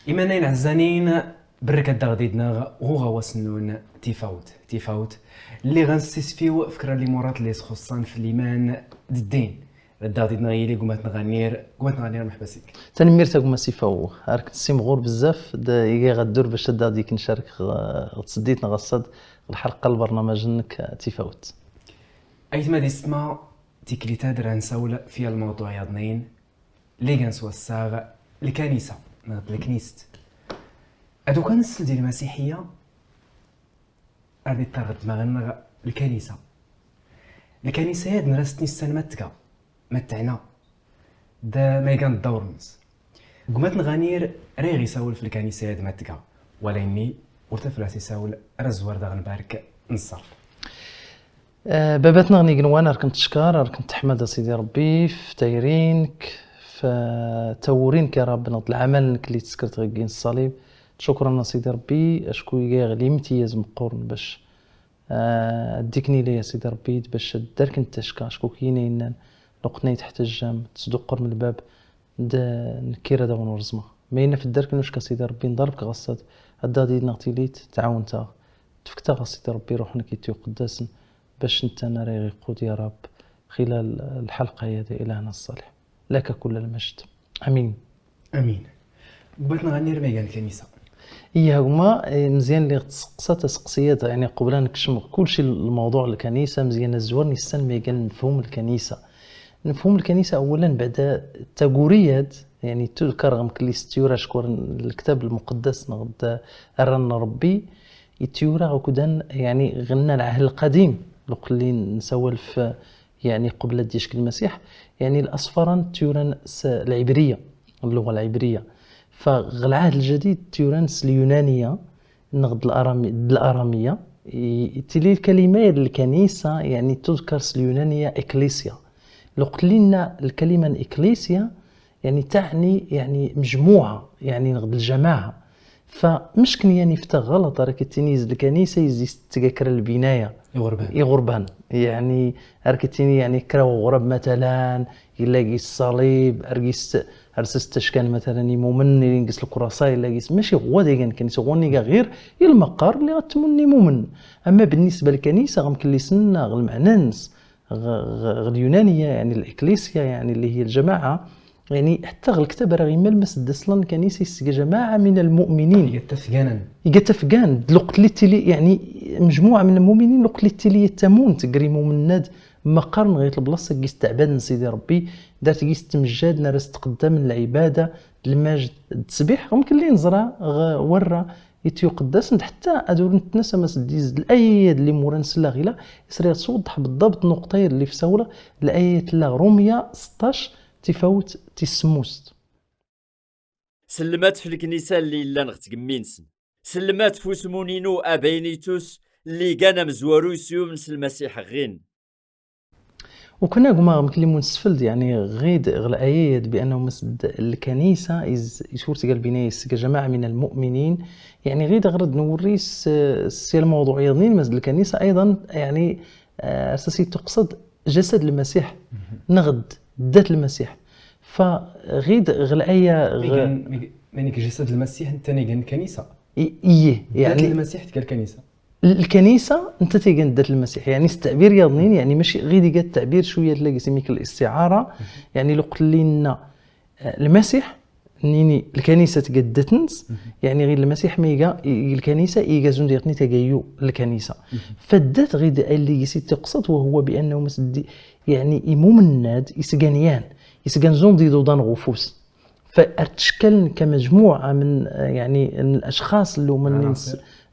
إيمانين عزانين بركة دغديدنا وغوا سنون تيفاوت اللي غنستيسفيو فكرة اللي مرات اللي خصان في الإيمان الدين دغديدنا هي اللي قمت نغنير محبسيك تاني ميرتا كما سيفاو راك تسيمغور بزاف يجي غدور باش ديك نشارك تسديتنا غصد الحلقه البرنامج انك تيفاوت أيت ما ديستما تيكليتا دران ساولة فيها الموضوع يضنين اللي غنسوا الساغ الكنيسة الكنيست أدو كان السل ديال المسيحية أردي ترغد مغنغ الكنيسة ياد نرستني السنة متعنا دا ما يقان الدور نص قمت نغانير ريغي ساول في الكنيسة ياد متقا ولا إني ورتفلاسي ساول رزوار دا غنبارك نصر باباتنا غني قنوانا راكم تشكر راكم تحمد سيدي ربي في تايرينك في تورينك يا رب نض العمل اللي تسكرت غيكين الصليب شكرا سيدي ربي اشكو يغلي امتياز مقورن باش اديكني لي يا سيدي ربي باش دارك انت اشكو كاينين لقني تحت الجام تصدقر من الباب نكيره دا ونرزمه ماينا في الدرك نوش سيدي ربي نضربك غصاد هدا دي نغتيليت تعاونتا تفكتا سيدي ربي روحنا كيتيو قداسن باش انت ناري قود يا رب خلال الحلقه هذه الهنا الصالح لك كل المجد امين امين بغيت نغني ميغان الكنيسه هما مزيان اللي تسقسات تسقسيات يعني قبل نكشم كلشي الموضوع الكنيسه مزيان الزوار نستن ميغان نفهم الكنيسه اولا بعد التاغوريات يعني تذكر غمكلي ستيورا شكون الكتاب المقدس نغد رن ربي يتيورا غكدان يعني غنى العهد القديم اللي نسولف يعني قبل ديشك المسيح يعني الأصفران تيوران العبرية اللغة العبرية فالعهد الجديد تيوران اليونانية نغد الأرامية تلي الكلمة الكنيسة يعني تذكر اليونانية إكليسيا لقد لنا الكلمة إكليسيا يعني تعني يعني مجموعة يعني نغد الجماعة فمشكن يعني فتح غلط راك تنيز الكنيسة يزيد تذكر البناية يغربان يعني اركتيني يعني كراو غرب مثلا يلاقي الصليب ارسست كان مثلا مؤمن ينقص الكراساي يلاقي ماشي هو ديال الكنيسه غوني غير المقر اللي غتمني مؤمن اما بالنسبه للكنيسه غمكن لي سنه المعنانس اليونانيه يعني الاكليسيا يعني اللي هي الجماعه يعني حتى الكتاب راه يملمس اصلا كنيسه جماعه من المؤمنين يتفقان الوقت اللي تلي يعني مجموعه من المؤمنين الوقت اللي تلي يتمون تقريمو من ناد مقرن غير البلاصه كيس تعبان سيدي ربي دارت كيس تمجاد نرس تقدم العباده المجد التسبيح ممكن لي نزرع ورا يتيو قداس حتى ادور نتنسى ما سديز الايات اللي مورا نسلا غيلا يسري توضح بالضبط نقطه اللي في سوله الايات لا روميا 16 تفوت تسموست سلمات في الكنيسة اللي لا نغتقمينسن سلمات فوسمونينو أبينيتوس اللي كان مزوارو يسيوم نس المسيح غين وكنا قما مكلمون سفلد يعني غيد الآيات بأنه مسد الكنيسة يشورت قال بنايس كجماعة من المؤمنين يعني غيد غرد نوريس السير الموضوعية ضمن مسد الكنيسة أيضا يعني أساسي تقصد جسد المسيح نغد ذات المسيح فغيد غلاية مانيك جسد المسيح انت نيغان الكنيسه يعني المسيح تلك الكنيسه انت تيغان ذات المسيح يعني التعبير يضنين يعني ماشي غير ديك التعبير شويه تلاقي سميك الاستعاره يعني لو قلت لنا المسيح نيني الكنيسه تقدتنس يعني غير المسيح ميغا الكنيسه يغازون ديرني تغيو الكنيسه فدات غير اللي يسي تقصد وهو بانه مسدي يعني يمومناد يسغانيان يسغان زون دي دودان غفوس فارتشكل كمجموعه من يعني الاشخاص اللي من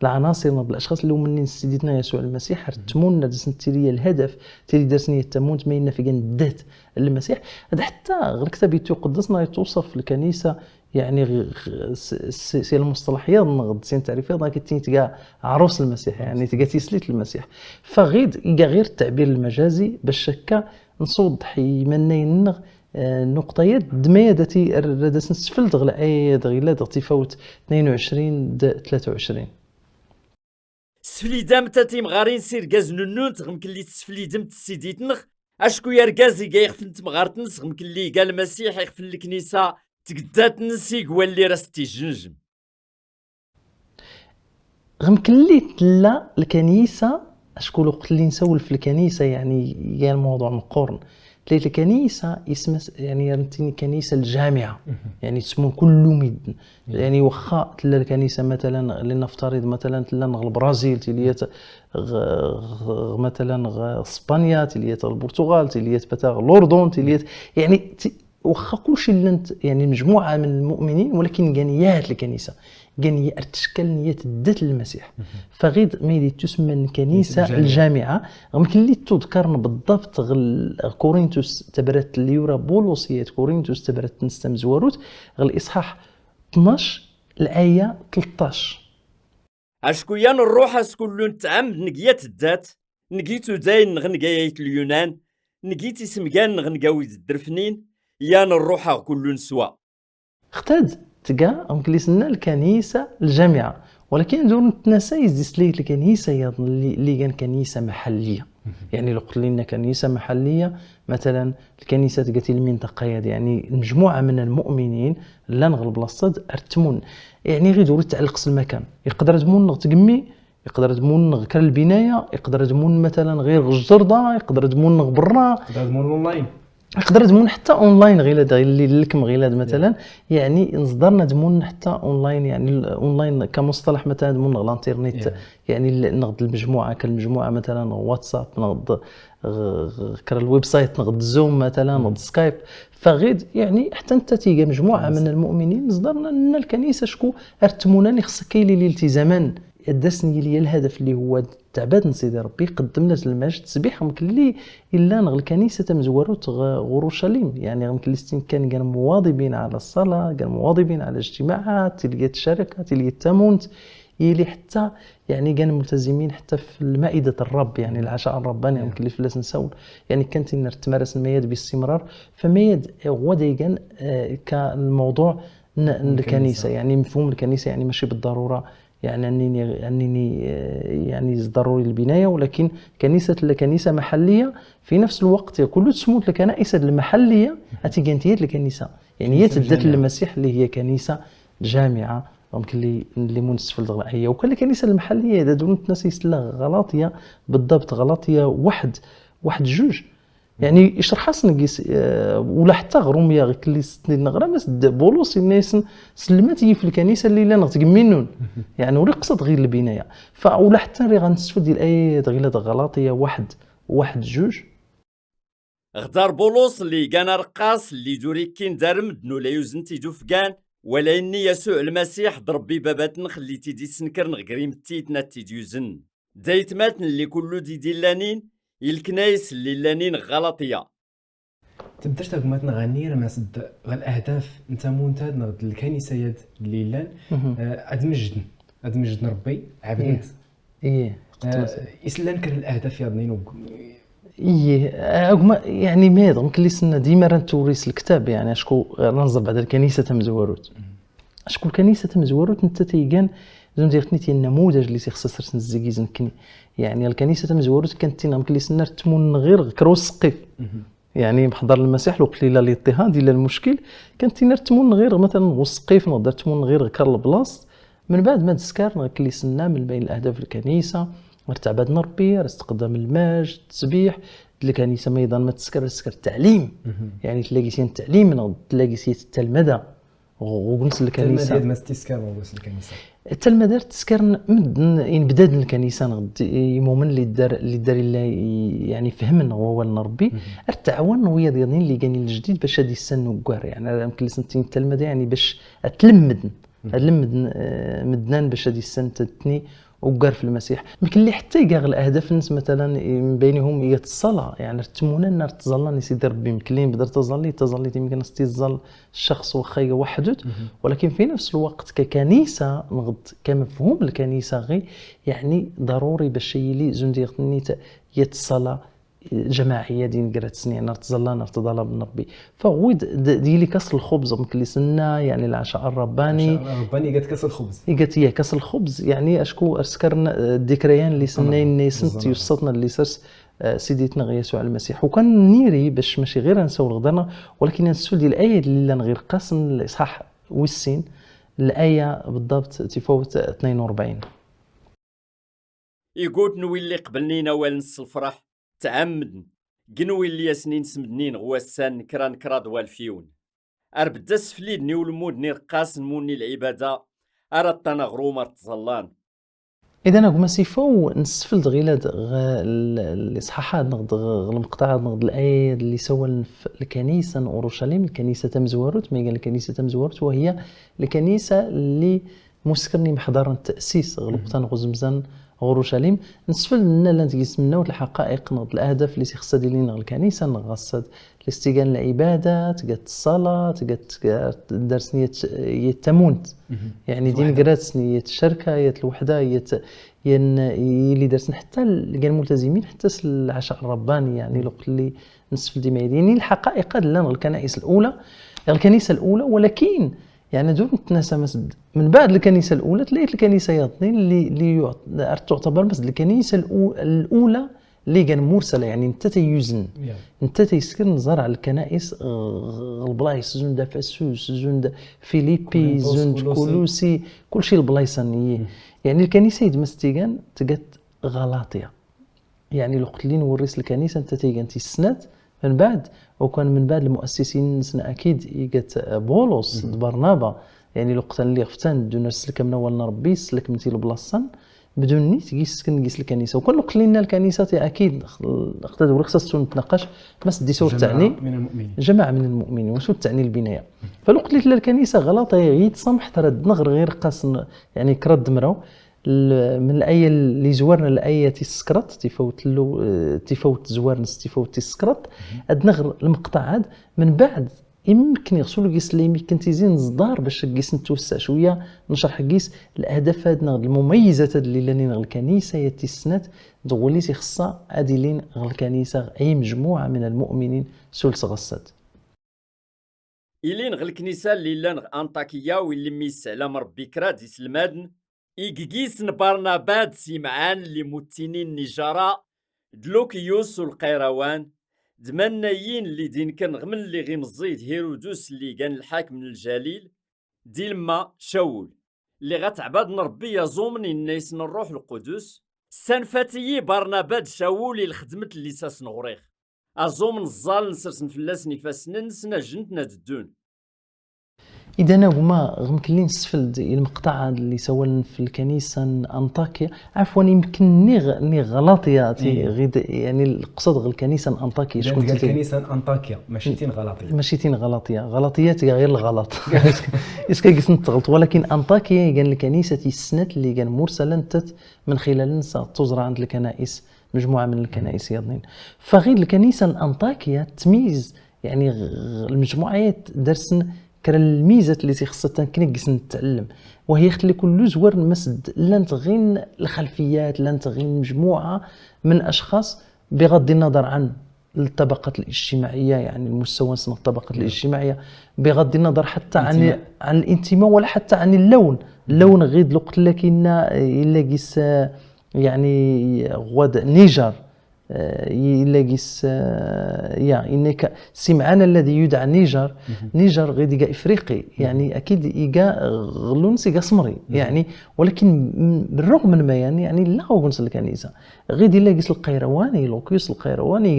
العناصر من الاشخاص اللي من سيدنا يسوع المسيح رتمون دسنتيريا الهدف تيري درسني التمون تمينا في الذات المسيح هذا حتى غير كتاب يتقدسنا توصف الكنيسه يعني سي المصطلحيات نغد سين تعريفات راك تيجا عروس المسيح يعني تيجا تيسليت المسيح فغيد غير التعبير المجازي بالشكه نصوض يمنين نقطيات دميادتي ردس نسفلت غلا اي دغيلا تفوت 22 23 سفليدام تاتيم غارين سير غاز نونون تغمكن لي تسفليدم تسيديتنغ اشكو يا ركازي كاع يخفن تمغارتنس غمكن لي قال المسيح يخفن الكنيسه تقدات نسي قوال لي راس تيجنجم غيمكن لي تلا الكنيسه اشكون وقت اللي نسول في الكنيسه يعني يا الموضوع مقورن تلاقي الكنيسه اسم يعني رنتيني كنيسه الجامعه يعني تسمون كل مدن يعني واخا تلا الكنيسه مثلا لنفترض مثلا تلا البرازيل تليات مثلا اسبانيا تليات البرتغال تليات مثلا الاردن تليات يعني واخا كلشي يعني مجموعه من المؤمنين ولكن جانيات الكنيسه كان تشكل نية الذات للمسيح فغيد ما تسمى الكنيسة الجامعة يمكن اللي تذكرنا بالضبط كورنثوس تبرت اليورا بولوسيات كورنثوس تبرت نستم زواروت الإصحاح 12 الآية 13 اشكويان الروح اسكلون تعمد نقيات الذات نقيتو داين غنقايت اليونان نقيتي سمكان غنقاويد الدرفنين يان الروح كلون سوا اختاد تلقى انكليسنا الكنيسه الجامعه ولكن دون نتنسى يزيد لي الكنيسه اللي كان كنيسه محليه يعني لو قلت لنا كنيسه محليه مثلا الكنيسه قالت المنطقه يعني مجموعه من المؤمنين لا نغلب الصد ارتمون يعني غير دور تعلق المكان يقدر تمون تقمي يقدر تمون غير البنايه يقدر تمون مثلا غير الجرده يقدر تمون برا يقدر تمون اونلاين يقدر تمون حتى اونلاين غير اللي لكم غير مثلا يعني نصدرنا تمون حتى اونلاين يعني الاونلاين كمصطلح مثلا تمون الانترنت يعني نغد المجموعه كالمجموعه مثلا واتساب نغد الويب سايت نغد زوم مثلا نغد سكايب فغيد يعني حتى انت تيجي مجموعه من المؤمنين نصدرنا ان الكنيسه شكو ارتموناني خصك كاين الالتزامان داسني لي الهدف اللي هو تعباد سيدي ربي قدمنا المجد تسبيح يمكن لي الا نغ الكنيسه مزوروت اورشليم يعني يمكن لي كان مواظبين على الصلاه كان مواظبين على الاجتماعات تلقى الشركه تلقى التمونت يلي حتى يعني كانوا ملتزمين حتى في المائده الرب يعني العشاء الرباني يمكن لي فلاس نسول يعني كانت تمارس المياد باستمرار فمياد هو دايما كالموضوع الكنيسه يعني مفهوم الكنيسه يعني ماشي بالضروره يعني انني يعني ضروري البنايه ولكن كنيسه محليه في نفس الوقت كل تسموت الكنائس المحليه اتيجانتيات الكنيسه يعني هي تدت المسيح اللي هي كنيسه جامعه يمكن اللي منسف الغلائيه وكل الكنيسه المحليه اذا دونت ناس يسلا غلاطيه بالضبط غلاطيه واحد جوج يعني يشرح نقيس ولا حتى غروميا غير كلي سنين نغرا بس بولوس الناس سلمتي في الكنيسه اللي لا نتقمنون يعني وري قصد غير البنايه فولا حتى ري غنستفد ديال الايات غير غلاطيه واحد جوج اختار بولوس اللي كان رقاص اللي دوري كين دارم دنو لا يوزن تيجو فكان ولا اني يسوع المسيح ضربي باباتن خليتي دي سنكر نغريم تيتنا تيجوزن دايت ماتن اللي كله دي لانين الكنايس اللي لانين غلطيه تبداش تاكم تنغني ما سد الاهداف انت منتاد نغد الكنيسه يد اللي لان ادمجدن ربي عبدت يسلان كر الاهداف يضنين يعني ماذا ممكن لي سنه ديما رنتوريس الكتاب يعني اشكو ننظر بعد الكنيسه مزوروت اشكو الكنيسه مزوروت انت تيجان زون ديرتني النموذج اللي خصص نزكيز نكني يعني الكنيسه مزوروت كانت ممكن لي سنه تمون غير كروس سقيف يعني بحضر المسيح وقت لي الاضطهاد الى المشكل كانت نرتمون غير مثلا وسقيف نقدر تمون غير كار البلاص من بعد ما تسكر كلي سنه من بين الاهداف الكنيسه مرتبط ربي استقدام المجد التسبيح الكنيسه ما ايضا ما تسكر التعليم يعني تلاقي سين التعليم تلاقي سين التلمذه وقلت الكنيسه ما تسكر وقلت الكنيسه التلمذه تسكر من بداد الكنيسه نغد يمومن اللي دار يعني فهمنا هو ربي التعاون ويا ديالين اللي كاين الجديد باش هادي السن وكار يعني يمكن سنتين التلمذه يعني باش تلمذ مدنان باش هادي السن تتني وقار في المسيح يمكن اللي حتى يقاغ الاهداف الناس مثلا من بينهم هي الصلاه يعني تمونا النار تظلني سيدي ربي يمكن لي بدر تظلي يمكن تظل الشخص واخا وحده ولكن في نفس الوقت ككنيسه نغض كمفهوم الكنيسه غير يعني ضروري باش يلي زنديقني هي الصلاه جماعيه دين قرات سنين نار تظل بالنبي فغود ديالي كسر الخبز ممكن لي سنه يعني العشاء الرباني قالت كسر الخبز قالت هي كسر الخبز يعني اشكو اسكرنا الذكريان اللي سنين نيسنت يوصلنا اللي سرس سيديتنا غير يسوع المسيح وكان نيري باش ماشي غير نسول غدرنا ولكن نسول ديال الايه اللي غير قاسم الاصحاح والسين الايه بالضبط تفوت 42 يقول نوي اللي قبلني نوال نص الفرح تعمدن قنوي اللي سنين سمدنين غواسان كران كراد والفيون أربدا سفليدني والمودني رقاس نموني العبادة أردتنا غرومة تظلان. اذا انا كما سيفو نسفل غيلاد الاصحاحات نقد المقطعات نقد الايه اللي سوى الكنيسه اورشليم الكنيسه تمزوروت ما قال الكنيسه تمزوروت وهي الكنيسه اللي مسكرني محضر التاسيس غلقتان غزمزان اورشليم نسفل لنا لا نتقيس منه الحقائق نقد الاهداف اللي خصها دير لنا الكنيسه نغصد الاستيقان العبادات قالت الصلاه قالت درس يتمونت يعني دين قرات نية الشركه يا الوحده يا اللي درسن حتى كاع الملتزمين حتى العشاء الرباني يعني الوقت اللي نسفل ديما يعني الحقائق لنا الكنائس الاولى الكنيسه الاولى ولكن يعني دون نتناسى مسد من بعد الكنيسه الاولى تلاقيت الكنيسه ياطنين اللي تعتبر مسد الكنيسه الاولى اللي كان مرسله يعني انت تيوزن انت تيسكر نظر على الكنائس البلايص زون دافاسوس زون فيليبي زون كولوسي كلشي البلايصانيه يعني الكنيسه يدمستيغان تقات غلاطيا يعني الوقت اللي نوريس الكنيسه انت تيغان تيسنات من بعد وكان من بعد المؤسسين سنا اكيد يقات بولس برنابا يعني الوقت اللي ختان دون نسلك من اول ربي سلك من تيل بلاصان بدون نيت يقيس الكنيسه وكل وقت لنا الكنيسه اكيد اختاد ورخصه نتناقش بس دي سور تعني جماعه من المؤمنين وشو تعني البنايه فالوقت اللي الكنيسه غلطه يتصمح ترد نغر غير قاس يعني كرد مرو من الايه اللي زورنا الايه تسكرت تفوت زوارنس تفوت تسكرت ادنغر المقطع عاد من بعد يمكن يغسلوا قيس اللي يمكن تيزين صدار باش قيس نتوسع شويه نشرح قيس الاهداف هادنا المميزات اللي لانين الكنيسه يتسنات دولي تيخصها اديلين الكنيسه اي مجموعه من المؤمنين سلس غسات إلين الكنيسه اللي لان انطاكيه واللي ميس على مربي كراد يسلمادن إيكيس برناباد سيمعان اللي متينين نجارة دلوكيوس والقيروان دمنايين اللي دين كان غمن اللي غيمزيد هيرودوس اللي كان الحاكم الجليل ديلما شاول اللي غتعباد ربي يزومني الناس الروح القدس سنفاتي برناباد شاول اللي خدمت اللي ساس نغريخ أزومن الزال نسرسن فلاس نفاسنن سنا جنتنا ددون إذا أنا هما غمكلين سفل المقطع اللي سوى في الكنيسة أنطاكيا عفوا يمكن ني غلط ياتي غيد يعني القصد الكنيسة أنطاكيا شكون الكنيسة أنطاكيا ماشيتين غلطية ماشيتين غلطيات غير الغلط إسكا قيس نتغلط ولكن أنطاكيا كان الكنيسة السنات اللي كان مرسلا من خلال تزرع عند الكنائس مجموعة من الكنائس يضنين فغير الكنيسة أنطاكيا تميز يعني المجموعات درسن كرا الميزه اللي خصها كنقص نتعلم وهي خلي كل زوار مسد لان تغين الخلفيات لان تغين مجموعه من اشخاص بغض النظر عن الطبقات الاجتماعيه يعني المستوى من الطبقات الاجتماعيه بغض النظر حتى عن الانتماء ولا حتى عن اللون غير الوقت لكن الا قيس يعني غواد نيجر يلاقيس يا انك سمعان الذي يدعى نيجر غير يقى افريقي يعني اكيد يقى غلونس يقى سمري يعني ولكن بالرغم من ما يعني لا غونس الكنيسه غير يلاقيس القيرواني لوكيوس القيرواني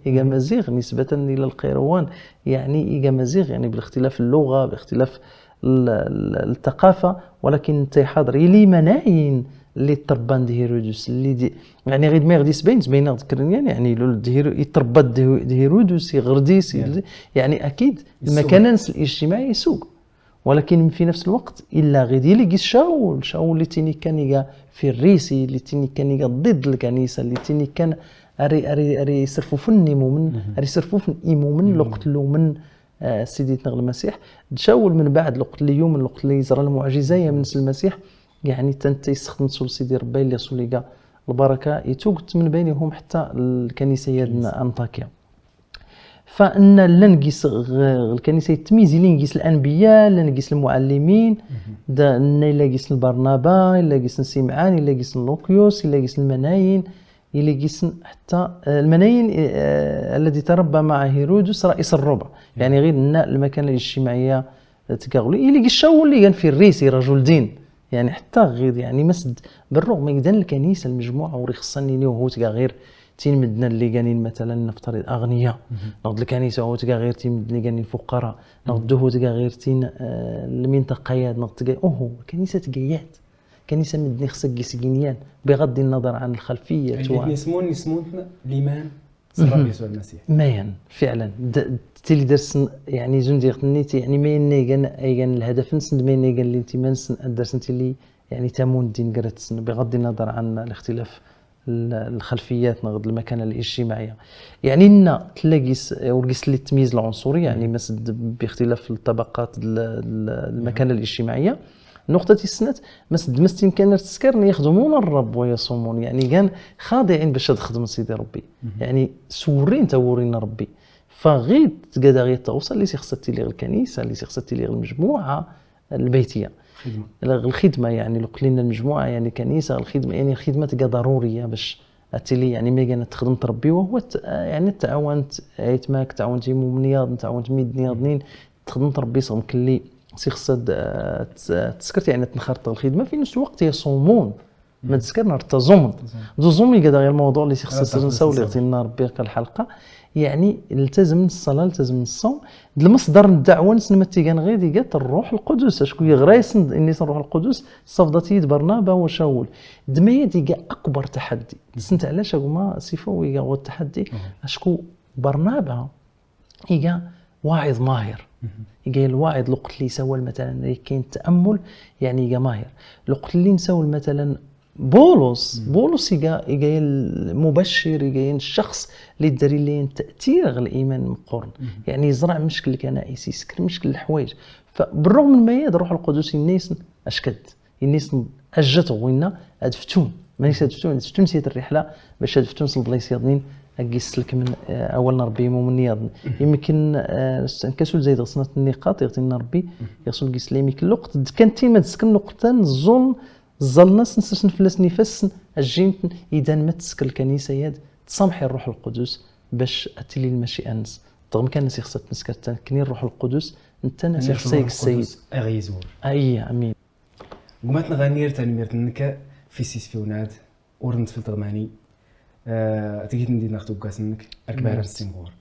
يقى مزيغ نسبه الى القيروان يعني يقى مزيغ يعني باختلاف اللغه باختلاف الثقافه ولكن تي حاضر يلي مناين اللي تربان هيرودوس اللي يعني غير ما غادي سبين بين ذكرني يعني يتربى هيرودوس غرديس يعني اكيد المكان الاجتماعي يسوق ولكن في نفس الوقت الا غادي يلقى شاول اللي تيني كان في الريسي اللي تيني كان ضد الكنيسه اللي تيني كان اري يصرفوا في النمومن اري يصرفوا في الايمومن لقتلوا من سيدنا المسيح شاول من بعد الوقت اليوم الوقت اللي يزرى المعجزه من المسيح يعني تنت يستخدم سيدي ربي اللي صوليقا البركه يتوقت من بينهم حتى الكنيسه ديالنا انطاكيا فان لنقيس الكنيسه تميز لنقيس الانبياء لنقيس المعلمين دا لنقيس البرنابا لنقيس سمعان لنقيس لوكيوس لنقيس المناين يلقيس حتى المناين الذي تربى مع هيرودوس رئيس الربع يعني غير المكانه الاجتماعيه تكاغلو يلقى الشاول اللي كان في الريسي رجل دين يعني حتى غير يعني مسد بالرغم من كدان الكنيسه المجموعه وري خصني هو تلقى غير تين مدنا اللي كانين مثلا نفترض اغنياء ناخذ الكنيسه هو تلقى غير تين اللي كانين فقراء ناخذ هو تلقى غير تين المنطقيات ناخذ تلقى الكنيسه تقيات كنيسه مدني خصك كيسكينيان بغض النظر عن الخلفيه اللي يسمون الايمان صرا يسوع المسيح ماين فعلا تيلي درس يعني زون ديال نيتي يعني ما ينيغن ايغن الهدف نسند ما ينيغن اللي انت منس درس انت اللي يعني تامون الدين قرات بغض النظر عن الاختلاف الخلفيات نغض المكانه الاجتماعيه يعني لنا تلاقيس ورقيس اللي تمييز العنصري يعني مسد باختلاف الطبقات المكانه الاجتماعيه نقطة السنة مسد مستين كان تسكرني يخدمون الرب ويصومون يعني كان خاضعين باش تخدم سيدي ربي يعني سورين تورين ربي فغير تقدر غير توصل اللي خصتي لي الكنيسة اللي خصتي لي المجموعة البيتية الخدمة يعني لو قلنا المجموعة يعني كنيسة الخدمة يعني الخدمة تلقى ضرورية باش اتلي يعني ما كانت تخدم ربي وهو يعني تعاونت ايتماك تعاونتي ممنياض تعاونت ميد نياضنين تخدم ربي صوم كلي سي خصها تسكرت يعني تنخرط الخدمه في نفس الوقت يصومون ما تسكرنا تزوم زومي كذا غير الموضوع اللي خصها نساو اللي غتينا ربي الحلقه يعني التزم الصلاه التزم الصوم المصدر الدعوه نسمتي كان غير ديال الروح القدس شكون يغريس اني الروح القدس صفدتي برنابا وشاول دميه ديك اكبر تحدي سنت علاش هما سيفو هو التحدي اشكو برنابا هي واعظ ماهر يجي الواعظ لقت لي سوى مثلا كاين تامل يعني يجي ماهر لقت لي نسول مثلا بولس يجي المبشر يجي الشخص اللي داري لي تاثير الايمان مقرن يعني يزرع مشكل كنائس يسكر مشكل الحوايج فبالرغم من ما يد روح القدس الناس اشكد الناس اجت وينا ادفتون مانيش ادفتون سيت الرحله باش ادفتون البلايص يضنين أجلسلك من أولنا ربي مؤمن نياض يمكن كسول زيد غصنات النقاط يغتينا ربي يغسل جسلي يمكن الوقت كانت ما تسكن نقطة الظلم الظلناس نسرسن فلاس نفس الجين إذا ما تسكن الكنيسة يد تصمحي الروح القدس باش أتلي المشيئة نس رغم كان الناس خصها تمسك تكني الروح القدس أنت ناس خصك السيد أغيزور أي أمين قمت نغنير تنميرت نك في سيس فيوناد ورنت في التغماني تجي ندير ناخذ كاسنك اكبر السيمبور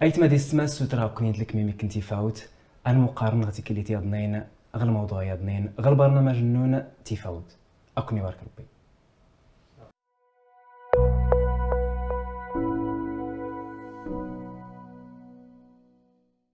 ايت ما دي سماس وترا كنيت لك ميمي كنتي فاوت المقارنه غتي كليتي ضنين غير الموضوع يا ضنين غير البرنامج النون تيفاوت اكوني بارك ربي